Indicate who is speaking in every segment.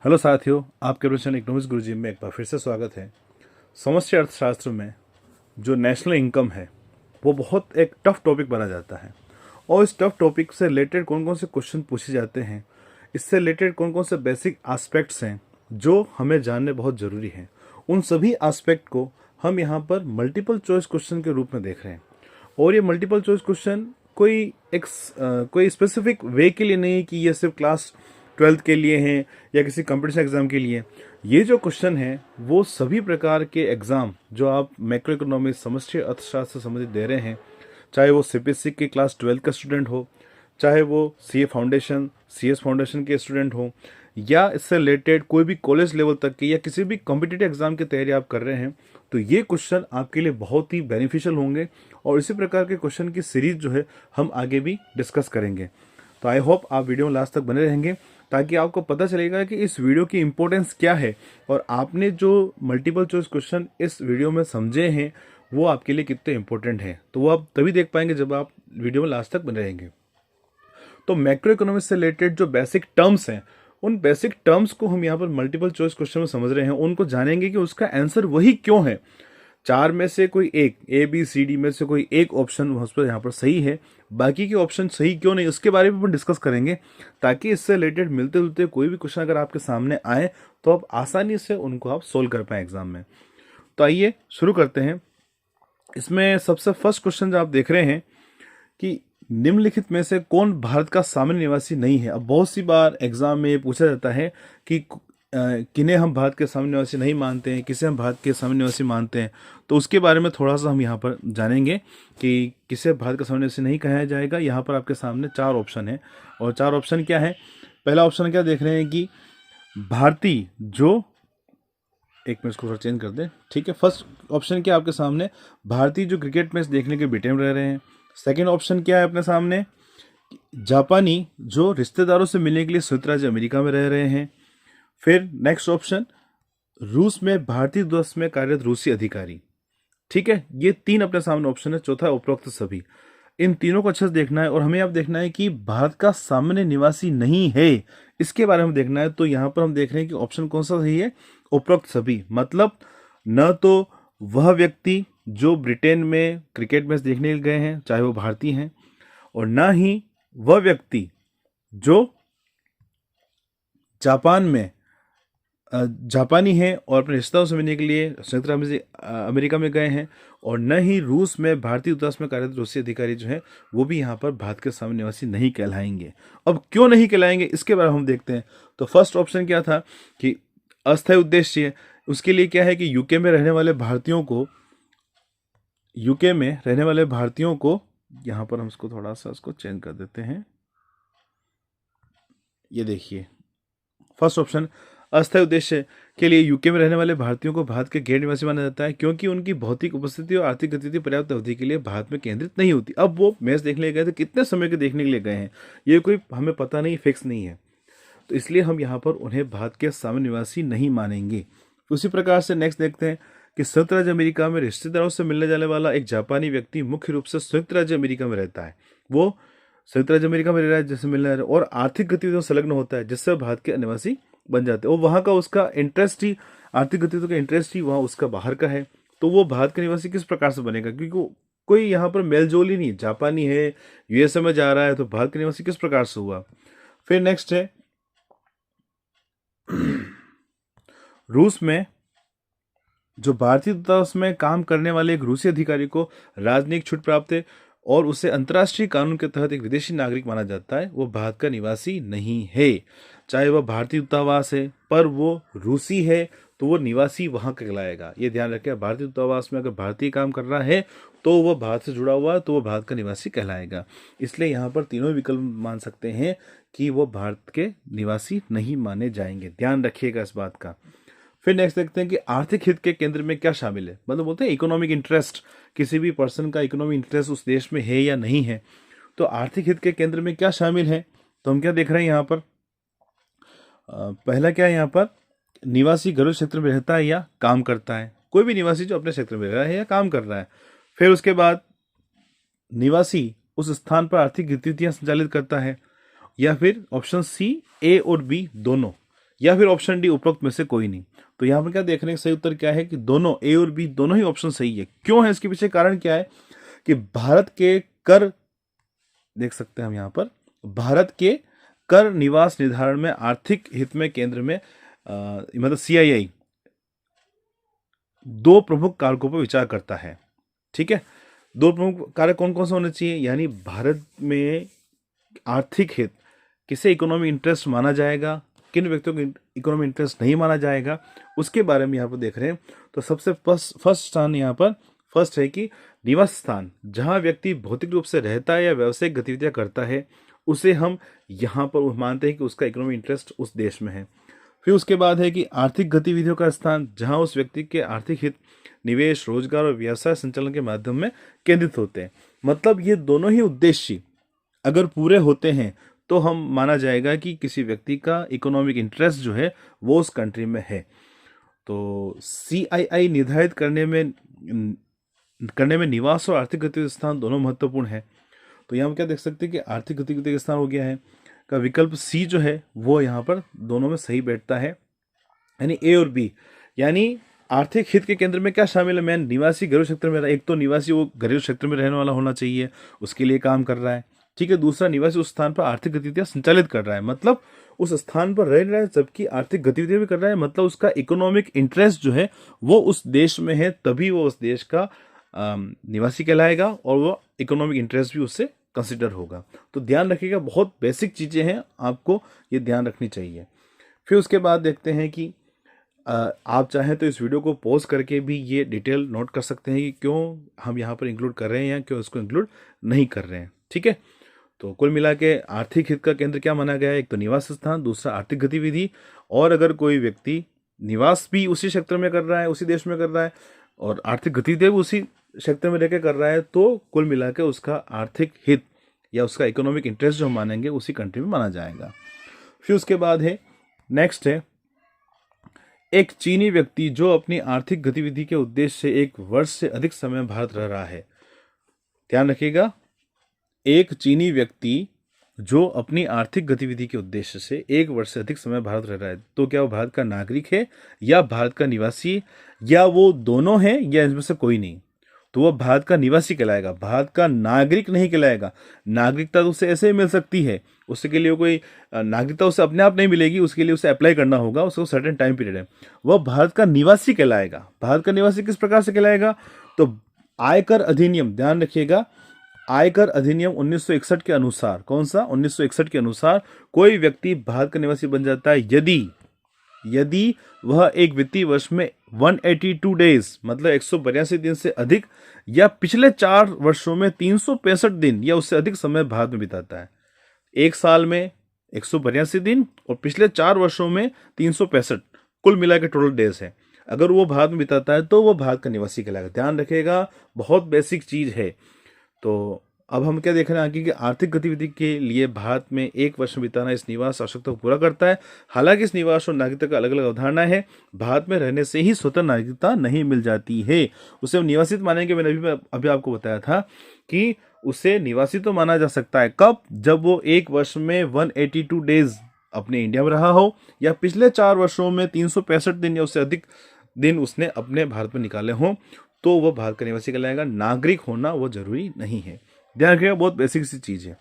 Speaker 1: Hello साथियों, आपके professional economics गुरुजी में एक बार फिर से स्वागत है। समष्टि अर्थशास्त्र में जो नेशनल इनकम है वो बहुत एक टफ टॉपिक बना जाता है और इस टफ टॉपिक से रिलेटेड कौन कौन से क्वेश्चन पूछे जाते हैं, इससे रिलेटेड कौन कौन से बेसिक एस्पेक्ट्स हैं जो हमें जानने बहुत ज़रूरी हैं, उन सभी एस्पेक्ट को हम यहाँ पर मल्टीपल चॉइस क्वेश्चन के रूप में देख रहे हैं। और ये मल्टीपल चॉइस क्वेश्चन कोई स्पेसिफिक वे के लिए नहीं कि ये सिर्फ क्लास 12th के लिए हैं या किसी कंपटीशन एग्जाम के लिए। ये जो क्वेश्चन है वो सभी प्रकार के एग्जाम जो आप मैक्रो इकोनॉमिक्स समष्टि अर्थशास्त्र से संबंधित दे रहे हैं, चाहे वो सीपीएससी के क्लास 12 का स्टूडेंट हो, चाहे वो सीए फाउंडेशन सीएस फाउंडेशन के स्टूडेंट हो, या इससे रिलेटेड कोई भी कॉलेज लेवल तक के या किसी भी कॉम्पिटिटिव एग्जाम की तैयारी आप कर रहे हैं, तो ये क्वेश्चन आपके लिए बहुत ही बेनिफिशियल होंगे। और इसी प्रकार के क्वेश्चन की सीरीज जो है हम आगे भी डिस्कस करेंगे। तो आई होप आप वीडियो में लास्ट तक बने रहेंगे ताकि आपको पता चलेगा कि इस वीडियो की इंपॉर्टेंस क्या है और आपने जो मल्टीपल चॉइस क्वेश्चन इस वीडियो में समझे हैं वो आपके लिए कितने इंपॉर्टेंट हैं। तो वो आप तभी देख पाएंगे जब आप वीडियो में लास्ट तक बने रहेंगे। तो मैक्रो इकोनॉमिक्स से रिलेटेड जो बेसिक टर्म्स हैं, उन बेसिक टर्म्स को हम यहाँ पर मल्टीपल चॉइस क्वेश्चन में समझ रहे हैं, उनको जानेंगे कि उसका आंसर वही क्यों है। चार में से कोई एक, ए बी सी डी में से कोई एक ऑप्शन उस पर यहाँ पर सही है, बाकी के ऑप्शन सही क्यों नहीं, उसके बारे में अपन डिस्कस करेंगे ताकि इससे रिलेटेड मिलते जुलते कोई भी क्वेश्चन अगर आपके सामने आए तो आप आसानी से उनको आप सोल्व कर पाए एग्जाम में। तो आइए शुरू करते हैं। इसमें सबसे फर्स्ट क्वेश्चन जो आप देख रहे हैं कि निम्नलिखित में से कौन भारत का सामान्य निवासी नहीं है। अब बहुत सी बार एग्जाम में पूछा जाता है कि किन्हें हम भारत के सामान्य निवासी नहीं मानते हैं, किसे हम भारत के सामान्य निवासी मानते हैं। तो उसके बारे में थोड़ा सा हम यहाँ पर जानेंगे कि किसे भारत का सामान्य निवासी नहीं कहा जाएगा। यहाँ पर आपके सामने चार ऑप्शन है और चार ऑप्शन क्या है। पहला ऑप्शन क्या देख रहे हैं कि भारतीय जो, एक मिनट इसको थोड़ा चेंज कर दें, ठीक है। फर्स्ट ऑप्शन क्या आपके सामने, भारतीय जो क्रिकेट मैच देखने के ब्रिटेन में रह रहे हैं। सेकेंड ऑप्शन क्या है अपने सामने, जापानी जो रिश्तेदारों से मिलने के लिए संयुक्त राज्य अमेरिका में रह रहे हैं। फिर नेक्स्ट ऑप्शन, रूस में भारतीय दूतावास में कार्यरत रूसी अधिकारी। ठीक है, ये तीन अपने सामने ऑप्शन है। चौथा उपरोक्त सभी। इन तीनों को अच्छे से देखना है और हमें अब देखना है कि भारत का सामान्य निवासी नहीं है, इसके बारे में देखना है। तो यहां पर हम देख रहे हैं कि ऑप्शन कौन सा सही है, उपरोक्त सभी। मतलब न तो वह व्यक्ति जो ब्रिटेन में क्रिकेट मैच देखने गए हैं चाहे वो भारतीय हैं, और न ही वह व्यक्ति जो जापान में जापानी हैं और अपने रिश्तेदारों से मिलने के लिए संयुक्त राज्य अमेरिका में गए हैं, और न ही रूस में भारतीय दूतावास में कार्यरत रूसी अधिकारी जो हैं वो भी यहाँ पर भारत के सामान्य निवासी नहीं कहलाएंगे। अब क्यों नहीं कहलाएंगे इसके बारे में हम देखते हैं। तो फर्स्ट ऑप्शन क्या था कि अस्थायी उद्देश्य, उसके लिए क्या है कि यूके में रहने वाले भारतीयों को यहाँ पर हम इसको थोड़ा सा इसको चेंज कर देते हैं। ये देखिए फर्स्ट ऑप्शन, अस्थायी उद्देश्य के लिए यूके में रहने वाले भारतीयों को भारत के गैर निवासी माना जाता है क्योंकि उनकी भौतिक उपस्थिति और आर्थिक गतिविधि पर्याप्त अवधि के लिए भारत में केंद्रित नहीं होती। अब वो मैच देखने गए थे, कितने समय के देखने के लिए गए हैं ये कोई हमें पता नहीं, फिक्स नहीं है, तो इसलिए हम यहाँ पर उन्हें भारत के सामान्य निवासी नहीं मानेंगे। उसी प्रकार से नेक्स्ट देखते हैं कि संयुक्त राज्य अमेरिका में रिश्तेदारों से मिलने जाने वाला एक जापानी व्यक्ति मुख्य रूप से संयुक्त राज्य अमेरिका में रहता है। वो संयुक्त राज्य अमेरिका में रह रहा है जैसे मिलने और आर्थिक गतिविधियों से संलग्न होता है जिससे भारत के निवासी बन जाते हैं। और वहाँ का उसका इंटरेस्ट ही, आर्थिक गतिविधियों का इंटरेस्ट ही वहाँ उसका बाहर का है, तो वो भारत का निवासी किस प्रकार से बनेगा, क्योंकि कोई यहाँ पर मेलजोल ही नहीं। जापानी है, यूएसए में जा रहा है, तो भारत का निवासी किस प्रकार से हुआ। फिर नेक्स्ट है रूस में जो भारतीय दूतावास में काम करने वाले एक रूसी अधिकारी को राजनयिक छूट प्राप्त है और उसे अंतर्राष्ट्रीय कानून के तहत एक विदेशी नागरिक माना जाता है, वो भारत का निवासी नहीं है। चाहे वह भारतीय दूतावास है पर वो रूसी है तो वो निवासी वहां कहलाएगा। ये ध्यान रखें, भारतीय दूतावास में अगर भारतीय काम कर रहा है तो वह भारत से जुड़ा हुआ है तो वह भारत का निवासी कहलाएगा। इसलिए यहाँ पर तीनों विकल्प मान सकते हैं कि वो भारत के निवासी नहीं माने जाएंगे। ध्यान रखिएगा इस बात का। फिर नेक्स्ट देखते हैं कि आर्थिक हित के केंद्र में क्या शामिल है। मतलब बोलते हैं इकोनॉमिक इंटरेस्ट, किसी भी पर्सन का इकोनॉमिक इंटरेस्ट उस देश में है या नहीं है। तो आर्थिक हित के केंद्र में क्या शामिल है, तो हम क्या देख रहे हैं यहाँ पर, पहला क्या है यहाँ पर, निवासी घरेलू क्षेत्र में रहता है या काम करता है। कोई भी निवासी जो अपने क्षेत्र में रह रहा है या काम कर रहा है। फिर उसके बाद निवासी उस स्थान पर आर्थिक गतिविधियां संचालित करता है, या फिर ऑप्शन सी, ए और बी दोनों, या फिर ऑप्शन डी उपरोक्त में से कोई नहीं। तो यहाँ पर क्या देख रहे हैं, सही उत्तर क्या है कि दोनों ए और बी दोनों ही ऑप्शन सही है। क्यों है, इसके पीछे कारण क्या है कि भारत के कर, देख सकते हैं हम यहाँ पर, भारत के कर निवास निर्धारण में आर्थिक हित में केंद्र में मतलब CII दो प्रमुख कारकों पर विचार करता है। ठीक है, दो प्रमुख कारक कौन कौन से होने चाहिए, यानी भारत में आर्थिक हित, किसे इकोनॉमिक इंटरेस्ट माना जाएगा, किन व्यक्तियों को इकोनॉमिक इंटरेस्ट नहीं माना जाएगा, उसके बारे में यहाँ पर देख रहे हैं। तो सबसे फर्स्ट स्थान यहाँ पर फर्स्ट है कि निवास स्थान, जहाँ व्यक्ति भौतिक रूप से रहता है या व्यावसायिक गतिविधियाँ करता है, उसे हम यहाँ पर मानते हैं कि उसका इकोनॉमिक इंटरेस्ट उस देश में है। फिर उसके बाद है कि आर्थिक गतिविधियों का स्थान, जहाँ उस व्यक्ति के आर्थिक हित, निवेश, रोजगार और व्यवसाय संचालन के माध्यम में केंद्रित होते हैं। मतलब ये दोनों ही उद्देश्य अगर पूरे होते हैं तो हम माना जाएगा कि किसी व्यक्ति का इकोनॉमिक इंटरेस्ट जो है वो उस कंट्री में है। तो CII निर्धारित करने में निवास और आर्थिक गतिविधि स्थान दोनों महत्वपूर्ण है। तो यहाँ हम क्या देख सकते हैं कि आर्थिक गतिविधि स्थान हो गया है का विकल्प सी जो है वो यहाँ पर दोनों में सही बैठता है, यानी ए और बी। यानी आर्थिक हित के केंद्र में क्या शामिल है, मैं निवासी घरेलू क्षेत्र में, एक तो निवासी वो घरेलू क्षेत्र में रहने वाला होना चाहिए, उसके लिए काम कर रहा है। ठीक है, दूसरा निवासी उस स्थान पर आर्थिक गतिविधियां संचालित कर रहा है, मतलब उस स्थान पर रह रहा है जबकि आर्थिक गतिविधियां भी कर रहा है, मतलब उसका इकोनॉमिक इंटरेस्ट जो है वो उस देश में है, तभी वो उस देश का निवासी कहलाएगा और वो इकोनॉमिक इंटरेस्ट भी उससे कंसिडर होगा। तो ध्यान रखिएगा, बहुत बेसिक चीज़ें हैं, आपको ये ध्यान रखनी चाहिए। फिर उसके बाद देखते हैं कि आप चाहें तो इस वीडियो को पॉज करके भी ये डिटेल नोट कर सकते हैं कि क्यों हम यहाँ पर इंक्लूड कर रहे हैं या क्यों इसको इंक्लूड नहीं कर रहे हैं। ठीक है, तो कुल मिला के आर्थिक हित का केंद्र क्या माना गया है, एक तो निवास स्थान, दूसरा आर्थिक गतिविधि, और अगर कोई व्यक्ति निवास भी उसी क्षेत्र में कर रहा है, उसी देश में कर रहा है, और आर्थिक गतिविधियाँ भी उसी क्षेत्र में रहकर कर रहा है, तो कुल मिला के उसका आर्थिक हित या उसका इकोनॉमिक इंटरेस्ट जो हम मानेंगे उसी कंट्री में माना जाएगा। फिर उसके बाद है नेक्स्ट है, एक चीनी व्यक्ति जो अपनी आर्थिक गतिविधि के उद्देश्य से 1 वर्ष से अधिक समय भारत रह रहा है। ध्यान रखिएगा, एक चीनी व्यक्ति जो अपनी आर्थिक गतिविधि के उद्देश्य से 1 वर्ष से अधिक समय भारत रह रहा है, तो क्या वो भारत का नागरिक है या भारत का निवासी, या वो दोनों है या इनमें से कोई नहीं, तो वह भारत का निवासी कहलाएगा, भारत का नागरिक नहीं कहलाएगा। नागरिकता तो उसे ऐसे ही मिल सकती है, उसके लिए कोई नागरिकता उसे अपने आप नहीं मिलेगी, उसके लिए उसे अप्लाई करना होगा, उसको सर्टेन टाइम पीरियड है। वह भारत का निवासी कहलाएगा। भारत का निवासी किस प्रकार से कहलाएगा, तो आयकर अधिनियम, ध्यान रखिएगा, आयकर अधिनियम 1961 के अनुसार, कौन सा, 1961 के अनुसार कोई व्यक्ति भारत का निवासी बन जाता है यदि वह एक वित्तीय वर्ष में 182 डेज मतलब 182 दिन से अधिक या पिछले 4 वर्षों में 365 दिन या उससे अधिक समय भारत में बिताता है। एक साल में 182 दिन और पिछले 4 वर्षों में 365, कुल मिला के टोटल डेज है। अगर वो भारत में बिताता है तो वो भारत का निवासी कहलाएगा। ध्यान रखिएगा, बहुत बेसिक चीज है। तो अब हम क्या देख रहे हैं आगे कि आर्थिक गतिविधि के लिए भारत में 1 वर्ष में बिताना इस निवास आवश्यकता को पूरा करता है। हालांकि इस निवास और नागरिकता का अलग अलग अवधारणा है। भारत में रहने से ही स्वतः नागरिकता नहीं मिल जाती है, उसे हम निवासित मानेंगे। मैंने अभी आपको बताया था कि उसे निवासी तो माना जा सकता है कब, जब वो 1 वर्ष में 182 डेज अपने इंडिया में रहा हो या पिछले 4 वर्षों में 365 दिन या उससे अधिक दिन उसने अपने भारत में निकाले हों, तो वह भारत का निवासी कहलाएगा। नागरिक होना वो जरूरी नहीं है। ध्यान रखिएगा, बहुत बेसिक सी चीज है।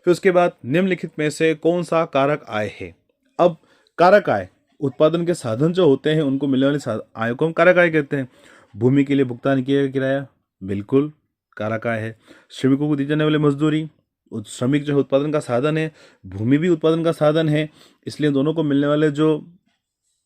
Speaker 1: फिर उसके बाद निम्नलिखित में से कौन सा कारक आय है। अब कारक आय, उत्पादन के साधन जो होते हैं उनको मिलने वाली आय को हम कारक आय कहते हैं। भूमि के लिए भुगतान किया गया किराया, बिल्कुल कारक आय है। श्रमिकों को दी जाने वाली मजदूरी, श्रमिक जो है उत्पादन का साधन है, भूमि भी उत्पादन का साधन है, इसलिए दोनों को मिलने वाले जो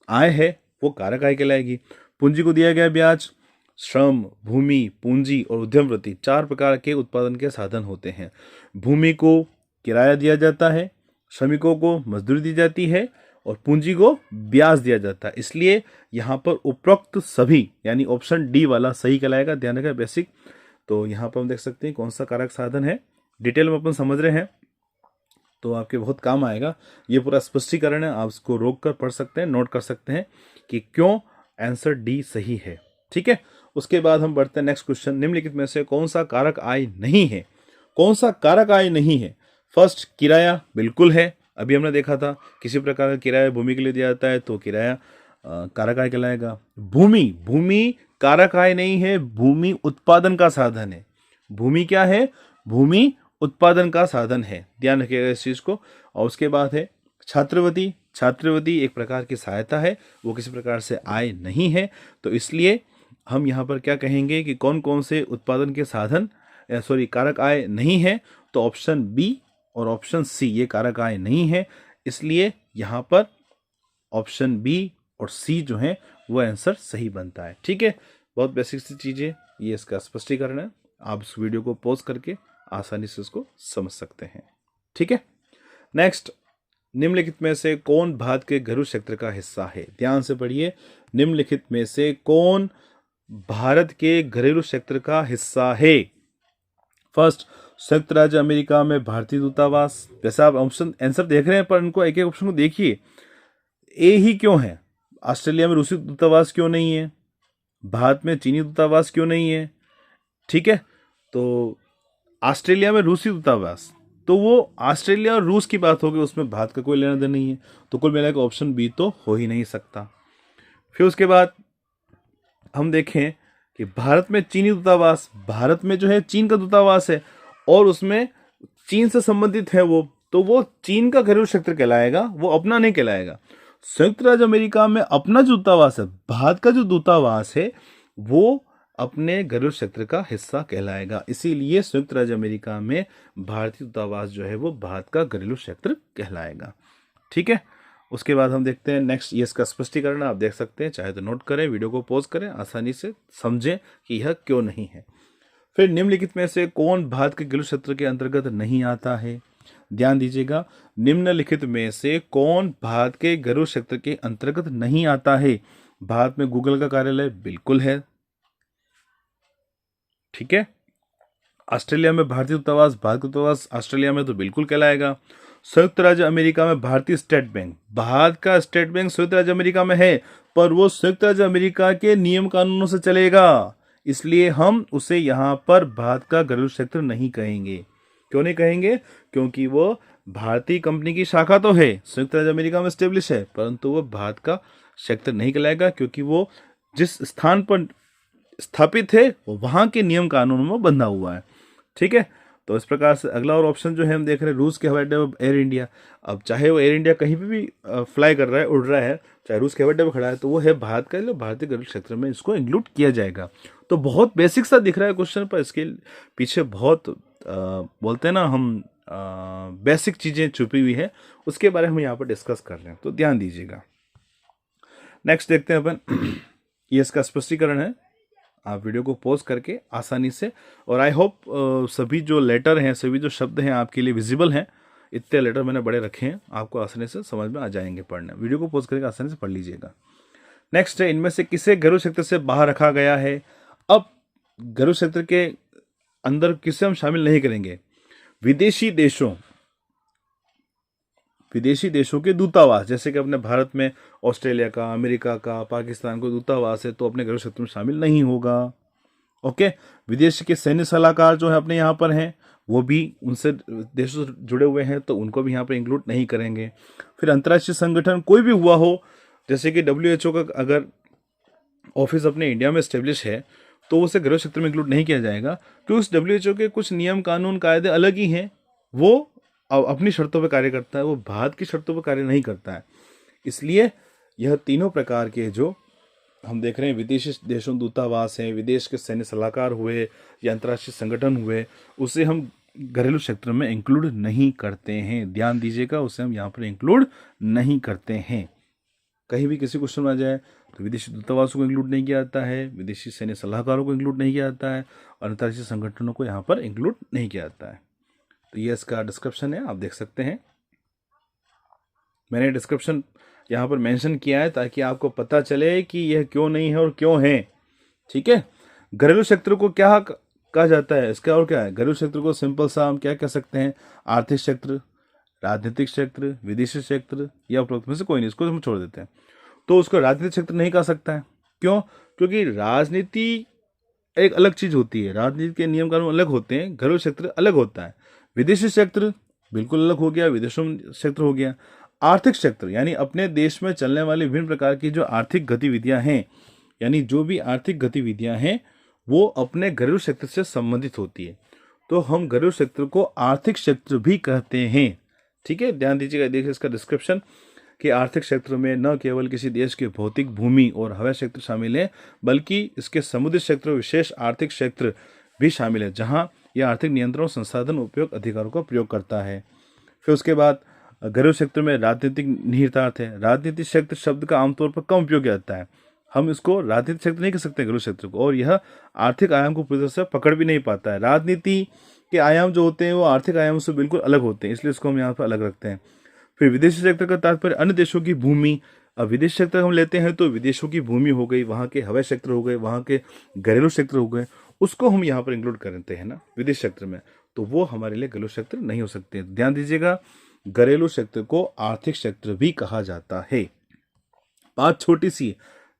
Speaker 1: आय है वो कारक आय कहलाएगी। पूंजी को दिया गया ब्याज, श्रम, भूमि, पूंजी और उद्यम वृत्ति 4 प्रकार के उत्पादन के साधन होते हैं। भूमि को किराया दिया जाता है, श्रमिकों को मजदूरी दी जाती है और पूंजी को ब्याज दिया जाता है। इसलिए यहाँ पर उपरोक्त सभी यानी ऑप्शन डी वाला सही कहलाएगा। ध्यान रखें, बेसिक। तो यहाँ पर हम देख सकते हैं कौन सा कारक साधन है, डिटेल में अपन समझ रहे हैं तो आपके बहुत काम आएगा। ये पूरा स्पष्टीकरण है, आप इसको रोक कर पढ़ सकते हैं, नोट कर सकते हैं कि क्यों आंसर डी सही है। ठीक है, उसके बाद हम बढ़ते हैं नेक्स्ट क्वेश्चन। निम्नलिखित में से कौन सा कारक आय नहीं है। कौन सा कारक आय नहीं है। फर्स्ट, किराया बिल्कुल है, अभी हमने देखा था किसी प्रकार का किराया भूमि के लिए दिया जाता है तो किराया कारक आय कहलाएगा। भूमि भूमि कारक आय नहीं है, भूमि उत्पादन का साधन है। भूमि क्या है? भूमि उत्पादन का साधन है, ध्यान रखिएगा इस चीज को। और उसके बाद है छात्रवृत्ति। छात्रवृत्ति एक प्रकार की सहायता है, वो किसी प्रकार से आय नहीं है। तो इसलिए हम यहाँ पर क्या कहेंगे कि कौन कौन से उत्पादन के साधन कारक आय नहीं है, तो ऑप्शन बी और ऑप्शन सी ये कारक आय नहीं है। इसलिए यहाँ पर ऑप्शन बी और सी जो है वो आंसर सही बनता है। ठीक है, बहुत बेसिक सी चीज़ें, ये इसका स्पष्टीकरण है। आप इस वीडियो को पॉज करके आसानी से इसको समझ सकते हैं। ठीक है, नेक्स्ट, निम्नलिखित में से कौन भारत के घरेलू क्षेत्र का हिस्सा है? ध्यान से पढ़िए, निम्नलिखित में से कौन भारत के घरेलू क्षेत्र का हिस्सा है? फर्स्ट, संयुक्त राज्य अमेरिका में भारतीय दूतावास। जैसे आप ऑप्शन आंसर देख रहे हैं पर इनको एक एक ऑप्शन को देखिए, ए ही क्यों है? ऑस्ट्रेलिया में रूसी दूतावास क्यों नहीं है? भारत में चीनी दूतावास क्यों नहीं है? ठीक है, तो ऑस्ट्रेलिया में रूसी दूतावास, तो वो ऑस्ट्रेलिया और रूस की बात होगी, उसमें भारत का कोई लेना देना नहीं है, तो कुल मिलाकर ऑप्शन बी तो हो ही नहीं सकता। फिर उसके बाद हम देखें कि भारत में चीनी दूतावास, भारत में जो है चीन का दूतावास है और उसमें चीन से संबंधित है वो, तो वो चीन का घरेलू क्षेत्र कहलाएगा, वो अपना नहीं कहलाएगा। संयुक्त राज्य अमेरिका में अपना जो दूतावास है, भारत का जो दूतावास है, वो अपने घरेलू क्षेत्र का हिस्सा कहलाएगा। इसीलिए संयुक्त राज्य अमेरिका में भारतीय दूतावास जो है वो भारत का घरेलू क्षेत्र कहलाएगा। ठीक है, उसके बाद हम देखते हैं नेक्स्ट, ये इसका स्पष्टीकरण आप देख सकते हैं, चाहे तो नोट करें, वीडियो को पॉज करें, आसानी से समझें कि यह क्यों नहीं है। फिर निम्नलिखित में से कौन भारत के घरेलू क्षेत्र के अंतर्गत नहीं आता है? ध्यान दीजिएगा, निम्नलिखित में से कौन भारत के घरेलू क्षेत्र के अंतर्गत नहीं आता है? भारत में गूगल का कार्यालय बिल्कुल है। ठीक है, ऑस्ट्रेलिया में भारतीय दूतावास, भारत का दूतावास ऑस्ट्रेलिया में तो बिल्कुल कहलाएगा। संयुक्त राज्य अमेरिका में भारतीय स्टेट बैंक, भारत का स्टेट बैंक संयुक्त राज्य अमेरिका में है, पर वो संयुक्त राज्य अमेरिका के नियम कानूनों से चलेगा, इसलिए हम उसे यहाँ पर भारत का घरेलू क्षेत्र नहीं कहेंगे। क्यों नहीं कहेंगे? क्योंकि वो भारतीय कंपनी की शाखा तो है, संयुक्त राज्य अमेरिका में स्टेब्लिश है, परंतु वो भारत का क्षेत्र नहीं कहलाएगा, क्योंकि वो जिस स्थान पर स्थापित है वो वहां के नियम कानूनों में बंधा हुआ है। ठीक है, तो इस प्रकार से अगला और ऑप्शन जो है हम देख रहे हैं, रूस के हवाई अड्डे एयर इंडिया। अब चाहे वो एयर इंडिया कहीं पे भी फ्लाई कर रहा है, उड़ रहा है, चाहे रूस के हवाई अड्डे पर खड़ा है, तो वो है भारत का, भारतीय घरेलू क्षेत्र में इसको इंक्लूड किया जाएगा। तो बहुत बेसिक सा दिख रहा है क्वेश्चन, पर इसके पीछे बहुत बोलते हैं ना हम, बेसिक चीजें छुपी हुई है, उसके बारे में हम यहाँ पर डिस्कस कर रहे हैं, तो ध्यान दीजिएगा। नेक्स्ट देखते हैं अपन, ये इसका स्पष्टीकरण है, आप वीडियो को पॉज करके आसानी से, और आई होप सभी जो लेटर हैं, सभी जो शब्द हैं आपके लिए विजिबल हैं। इतने लेटर मैंने बड़े रखे हैं, आपको आसानी से समझ में आ जाएंगे पढ़ने। वीडियो को पॉज करके आसानी से पढ़ लीजिएगा। नेक्स्ट है, इनमें से किसे घरेलू क्षेत्र से बाहर रखा गया है? अब घरेलू क्षेत्र के अंदर किसे हम शामिल नहीं करेंगे? विदेशी देशों के दूतावास, जैसे कि अपने भारत में ऑस्ट्रेलिया का, अमेरिका का, पाकिस्तान का दूतावास है, तो अपने घरेलू क्षेत्र में शामिल नहीं होगा। ओके, विदेश के सैन्य सलाहकार जो है अपने यहाँ पर हैं, वो भी उनसे देशों से जुड़े हुए हैं, तो उनको भी यहाँ पर इंक्लूड नहीं करेंगे। फिर अंतर्राष्ट्रीय संगठन कोई भी हुआ हो, जैसे कि WHO का अगर ऑफिस अपने इंडिया में स्टेब्लिश है, तो उसे घरेलू क्षेत्र में इंक्लूड नहीं किया जाएगा, क्योंकि उस WHO के कुछ नियम कानून कायदे अलग ही हैं, वो अपनी शर्तों पर कार्य करता है, वो भारत की शर्तों पर कार्य नहीं करता है। इसलिए यह तीनों प्रकार के जो हम देख रहे हैं, विदेशी देशों दूतावास हैं, विदेश के सैन्य सलाहकार हुए या अंतर्राष्ट्रीय संगठन हुए, उसे हम घरेलू क्षेत्र में इंक्लूड नहीं करते हैं। ध्यान दीजिएगा, उसे हम यहाँ पर इंक्लूड नहीं करते हैं। कहीं भी किसी क्वेश्चन में आ जाए तो विदेशी दूतावासों को इंक्लूड नहीं किया जाता है, विदेशी सैन्य सलाहकारों को इंक्लूड नहीं किया जाता है, और अंतर्राष्ट्रीय संगठनों को यहाँ पर इंक्लूड नहीं किया जाता है। तो ये इसका डिस्क्रिप्शन है, आप देख सकते हैं। मैंने डिस्क्रिप्शन यहाँ पर मेंशन किया है ताकि आपको पता चले कि यह क्यों नहीं है और क्यों है। ठीक है, घरेलू क्षेत्र को क्या कहा जाता है, इसका और क्या है? घरेलू क्षेत्र को सिंपल सा हम क्या कह सकते हैं? आर्थिक क्षेत्र, राजनीतिक क्षेत्र, विदेशी क्षेत्र, या उपरोक्त में से कोई नहीं, इसको हम छोड़ देते हैं। तो उसको राजनीतिक क्षेत्र नहीं कह सकता है। क्यों? क्योंकि राजनीति एक अलग चीज होती है, राजनीति के नियम कानून अलग होते हैं, घरेलू क्षेत्र अलग होता है। विदेशी क्षेत्र बिल्कुल अलग हो गया, विदेशों क्षेत्र हो गया। आर्थिक क्षेत्र यानी अपने देश में चलने वाली विभिन्न प्रकार की जो आर्थिक गतिविधियां हैं, यानी जो भी आर्थिक गतिविधियां हैं वो अपने घरेलू क्षेत्र से संबंधित होती है, तो हम घरेलू क्षेत्र को आर्थिक क्षेत्र भी कहते हैं। ठीक है, ध्यान दीजिएगा, देखिए इसका डिस्क्रिप्शन कि आर्थिक क्षेत्र में न केवल किसी देश के भौतिक भूमि और हवाई क्षेत्र शामिल है, बल्कि इसके समुद्री क्षेत्र विशेष आर्थिक क्षेत्र भी शामिल है, जहां यह आर्थिक नियंत्रण और संसाधन उपयोग अधिकारों का प्रयोग करता है। फिर उसके बाद घरेलू क्षेत्र में राजनीतिक निहितार्थ है। राजनीतिक क्षेत्र शब्द का आमतौर पर कम उपयोग किया जाता है, हम इसको राजनीतिक क्षेत्र नहीं कह सकते घरेलू क्षेत्र को, और यह आर्थिक आयाम को पूरी तरह से पकड़ भी नहीं पाता है। राजनीति के आयाम जो होते हैं वो आर्थिक आयाम से बिल्कुल अलग होते हैं, इसलिए इसको हम यहाँ पर अलग रखते हैं। फिर विदेशी क्षेत्र का तात्पर्य अन्य देशों की भूमि। अब विदेशी क्षेत्र हम लेते हैं तो विदेशों की भूमि हो गई, वहाँ के हवाई क्षेत्र हो गए, वहाँ के घरेलू क्षेत्र हो गए, उसको हम यहाँ पर इंक्लूड करते हैं ना विदेश क्षेत्र में, तो वो हमारे लिए घरेलू क्षेत्र नहीं हो सकते। ध्यान दीजिएगा, घरेलू क्षेत्र को आर्थिक क्षेत्र भी कहा जाता है। बात छोटी सी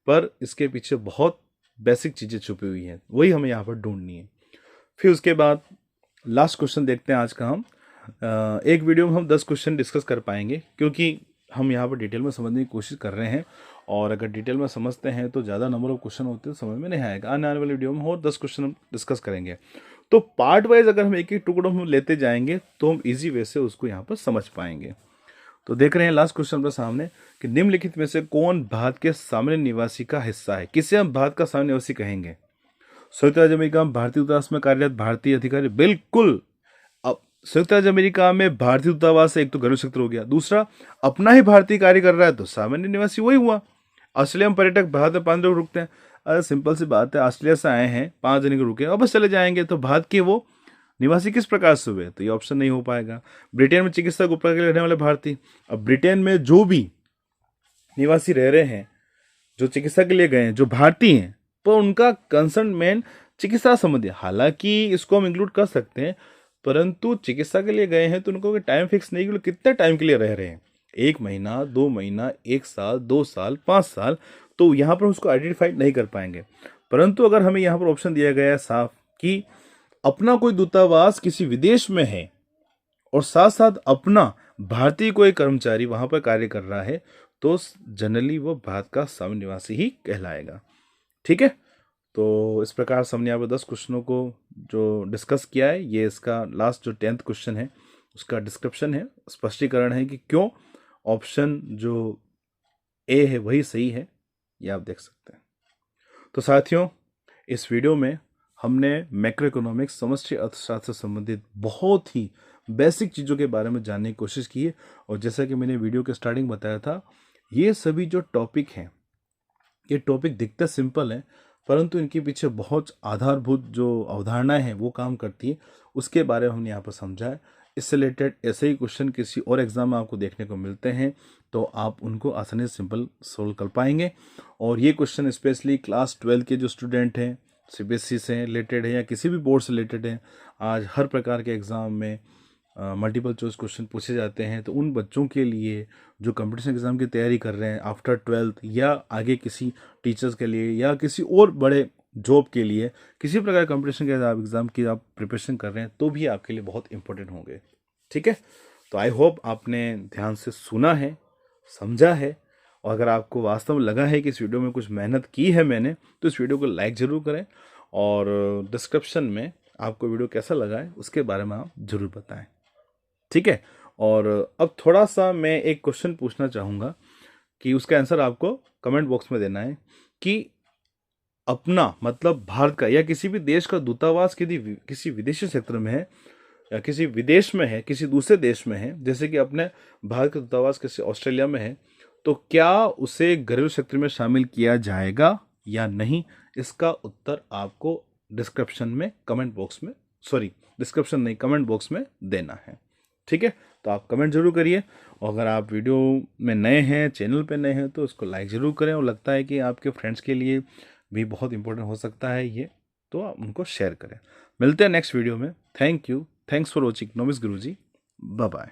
Speaker 1: पर इसके पीछे बहुत बेसिक चीजें छुपी हुई हैं, वही हमें यहाँ पर ढूंढनी है। फिर उसके बाद लास्ट क्वेश्चन देखते हैं आज का हम। एक वीडियो में हम 10 क्वेश्चन डिस्कस कर पाएंगे, क्योंकि हम यहाँ पर डिटेल में समझने की कोशिश कर रहे हैं, और अगर डिटेल में समझते हैं तो ज़्यादा नंबर ऑफ क्वेश्चन होते हैं तो समझ में नहीं आएगा। आने वाले वीडियो में और 10 क्वेश्चन हम डिस्कस करेंगे। तो पार्ट वाइज अगर हम एक एक टुकड़ों में लेते जाएंगे तो हम इजी वे से उसको यहाँ पर समझ पाएंगे। तो देख रहे हैं लास्ट क्वेश्चन अपने सामने कि निम्नलिखित में से कौन भारत के सामान्य निवासी का हिस्सा है। किसे हम भारत का सामान्य निवासी कहेंगे? संयुक्त राज्य अमेरिका में भारतीय दूतावास में कार्यरत भारतीय अधिकारी, बिल्कुल। अब संयुक्त राज्य अमेरिका में भारतीय दूतावास एक तो घरेलू क्षेत्र हो गया, दूसरा अपना ही भारतीय कार्य कर रहा है तो सामान्य निवासी वही हुआ। ऑस्ट्रेलिया में पर्यटक भारत में 5 दिन रुकते हैं, अरे सिंपल सी बात है, ऑस्ट्रेलिया से आए हैं 5 दिन के रुके और बस चले जाएंगे, तो भारत के वो निवासी किस प्रकार से हुए? तो ये ऑप्शन नहीं हो पाएगा। ब्रिटेन में चिकित्सक उपचार के लिए रहने वाले भारतीय, अब ब्रिटेन में जो भी निवासी रह रहे हैं, जो चिकित्सा के लिए गए हैं, जो भारतीय हैं, तो उनका कंसर्न मेन चिकित्सा संबंधी, हालांकि इसको हम इंक्लूड कर सकते हैं, परंतु चिकित्सा के लिए गए हैं तो उनको टाइम फिक्स नहीं कि कितने टाइम के लिए रह रहे हैं, 1 महीना, 2 महीना, 1 साल, 2 साल, 5 साल, तो यहाँ पर उसको आइडेंटिफाई नहीं कर पाएंगे। परंतु अगर हमें यहाँ पर ऑप्शन दिया गया है साफ कि अपना कोई दूतावास किसी विदेश में है और साथ साथ अपना भारतीय कोई कर्मचारी वहां पर कार्य कर रहा है, तो जनरली वो भारत का सामान्य निवासी ही कहलाएगा। ठीक है, तो इस प्रकार से हमने यहाँ पर 10 क्वेश्चनों को जो डिस्कस किया है, ये इसका लास्ट जो 10th क्वेश्चन है उसका डिस्क्रिप्शन है, स्पष्टीकरण है कि क्यों ऑप्शन जो ए है वही सही है, ये आप देख सकते हैं। तो साथियों, इस वीडियो में हमने मैक्रो इकोनॉमिक्स, समष्टि अर्थशास्त्र से संबंधित बहुत ही बेसिक चीज़ों के बारे में जानने की कोशिश की है, और जैसा कि मैंने वीडियो के स्टार्टिंग बताया था, ये सभी जो टॉपिक हैं, ये टॉपिक दिखते सिंपल हैं, परंतु इनके पीछे बहुत आधारभूत जो अवधारणाएं हैं वो काम करती है, उसके बारे में हमने यहाँ पर समझा है। इससे रिलेटेड ऐसे ही क्वेश्चन किसी और एग्जाम में आपको देखने को मिलते हैं, तो आप उनको आसानी से सिंपल सोल्व कर पाएंगे। और ये क्वेश्चन स्पेशली क्लास 12 के जो स्टूडेंट हैं, सीबीएसई से रिलेटेड है या किसी भी बोर्ड से रिलेटेड है, आज हर प्रकार के एग्ज़ाम में मल्टीपल चॉइस क्वेश्चन पूछे जाते हैं, तो उन बच्चों के लिए जो कंपटीशन एग्ज़ाम की तैयारी कर रहे हैं आफ्टर 12th, या आगे किसी टीचर्स के लिए या किसी और बड़े जॉब के लिए, किसी प्रकार कंपटीशन के एग्ज़ाम की आप प्रिपरेशन कर रहे हैं, तो भी आपके लिए बहुत इंपॉर्टेंट होंगे। ठीक है, तो आई होप आपने ध्यान से सुना है, समझा है, और अगर आपको वास्तव में लगा है कि इस वीडियो में कुछ मेहनत की है मैंने, तो इस वीडियो को लाइक ज़रूर करें, और डिस्क्रिप्शन में आपको वीडियो कैसा लगा है उसके बारे में आप ज़रूर बताएं। ठीक है, और अब थोड़ा सा मैं एक क्वेश्चन पूछना चाहूँगा कि उसका आंसर आपको कमेंट बॉक्स में देना है कि अपना मतलब भारत का या किसी भी देश का दूतावास यदि किसी विदेशी क्षेत्र में है या किसी विदेश में है, किसी दूसरे देश में है, जैसे कि अपने भारत का दूतावास किसी ऑस्ट्रेलिया में है, तो क्या उसे घरेलू क्षेत्र में शामिल किया जाएगा या नहीं? इसका उत्तर आपको डिस्क्रिप्शन में कमेंट बॉक्स में, डिस्क्रिप्शन नहीं, कमेंट बॉक्स में देना है। ठीक है, तो आप कमेंट जरूर करिए, और अगर आप वीडियो में नए हैं, चैनल पे नए हैं, तो इसको लाइक ज़रूर करें, और लगता है कि आपके फ्रेंड्स के लिए भी बहुत इंपॉर्टेंट हो सकता है ये, तो आप उनको शेयर करें। मिलते हैं नेक्स्ट वीडियो में। Thank you, thanks for watching economics Guruji, bye bye.